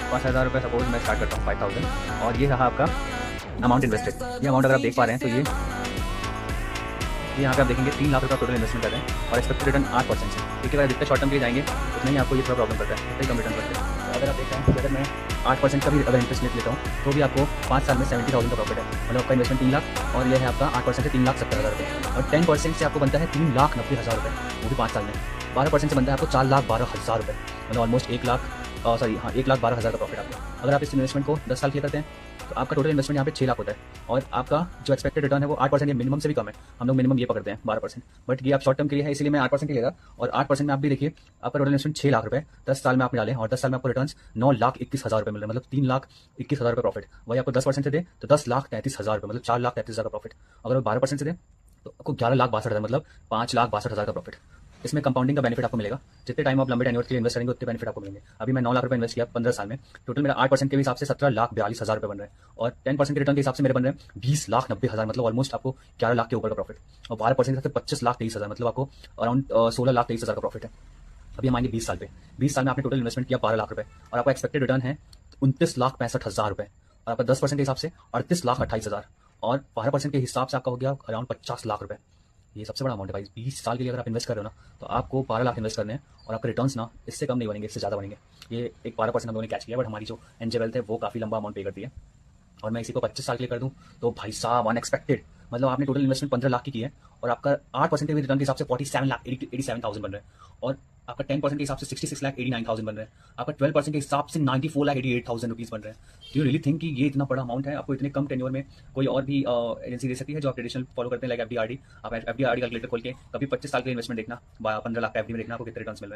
5,000 रुपये सपोज मैं स्टार्ट करता हूँ 5,000, और ये रहा आपका अमाउंट इन्वेस्टेड। ये अमाउंट अगर आप देख पा रहे हैं तो ये यहाँ पे आप देखेंगे 3 लाख रुपये टोटल इन्वेस्टमेंट कर रहे हैं और एक्सपेक्टेड रिटर्न 8% से, क्योंकि अगर जितने शॉर्ट टर्म के लिए जाएंगे उतना ही आपको ये थोड़ा प्रॉब्लम करता है, उतना ही कम रिटर्न करते हैं। तो अगर आप देख रहे हैं कि अगर मैं 8% का भी अगर इंटरेस्ट लेता हूँ तो भी आपको 5 साल में 70,000 का प्रॉफिट है। मतलब आपका इन्वेस्टमेंट 3 लाख और ये है आपका 8% से 3,70,000 रुपये, और 10% से आपको बनता है 3,90,000 रुपये, वो भी 5 साल में। 12% से बनता है आपको 4,12,000 रुपये, मतलब ऑलमोस्ट 1,12,000 का प्रॉफिट आपको। अगर आप इस इन्वेस्टमेंट को 10 साल के लिए करते हैं तो आपका टोटल इन्वेस्टमेंट यहाँ पे 6 लाख होता है, और आपका जो एक्सपेक्टेड रिटर्न है वो 8%, ये मिनिमम से भी कम है। हम लोग मिनिमम ये पकड़ते हैं 12%, बट ये आप शॉर्ट टर्म के लिए है इसलिए मैं 8% ही लेगा। और 8% में आप भी देखिए आपका टोटल इन्वेस्टमेंट 6 लाख रुपये 10 साल में आप डालें, और 10 साल में आपको रिटर्न 9,21,000 रुपये मिल रहे हैं, मतलब 3,21,000 रुपये प्रॉफिट। वही आपको 10% से दे तो 10,33,000 रुपये, मतलब 4,33,000 का प्रॉफिट। अगर 12% से दे तो आपको 11,62,000, मतलब 5,62,000 का प्रॉफिट। इसमें कंपाउंडिंग का बेनिफिट आपको मिलेगा, जितने टाइम आप लंबे टेन्योर के लिए इन्वेस्ट करेंगे उतने बेनिफिट आपको मिलेंगे। अभी मैं 9 लाख रुपए इन्वेस्ट किया 15 साल में, टोटल मेरा 8% के हिसाब से 17,42,000 रुपये बन रहे हैं, और 10% के रिटर्न के हिसाब से मेरे बन रहे हैं 20,90,000, मतलब ऑलमोस्ट आपको 11 लाख के ऊपर का प्रॉफिट। और 12% से 25,23,000, मतलब आपको अराउंड 16,23,000 का प्रॉफिट है। अभी हम आएंगे 20 साल पे। 20 साल में आपने टोटल इन्वेस्टमेंट किया 12 लाख रुपए, और आपका एक्सपेक्टेड रिटर्न है 29,65,000 रुपये, और आपका 10% के हिसाब से 38,28,000, और 12% के हिसाब से आपका हो गया अराउंड 50 लाख रुपये। ये सबसे बड़ा अमाउंट है भाई। 20 साल के लिए अगर आप इन्वेस्ट कर रहे हो ना तो आपको 12 लाख इन्वेस्ट करने हैं, और आपके रिटर्न्स ना इससे कम नहीं बनेंगे, इससे ज़्यादा बनेंगे। ये एक 12% हम लोगों ने कैच किया, बट हमारी जो एनजे वेल्थ है वो काफ़ी लंबा अमाउंट पे करती है। और मैं इसी को 25 साल के लिए कर दूं तो भाई साहब अनएक्सपेक्टेड, मतलब आपने टोटल इन्वेस्टमेंट 15 लाख की है, और आपका 8% के रिटर्न के हिसाब से 47,87,000 बन रहे हैं, और आपका 10% के हिसाब से 66,89,000 बन रहे हैं, आपका 12% के हिसाब से 94,88,000 रुपीज़ बन रहे हैं। डू यू रियली थिंक कि ये इतना बड़ा अमाउंट है आपको इतने कम टेन्योर में कोई और भी एजेंसी दे सकती है जो आप ट्रेडिशनल फॉलो करते हैं, लाइक एफडीआरडी? आप एफडीआरडी कैलकुलेटर खोल के कभी 25 साल के इन्वेस्टमेंट देखना, 15 लाख का एफडी में देखना आपको कितने रिटर्न मिल रहे हैं।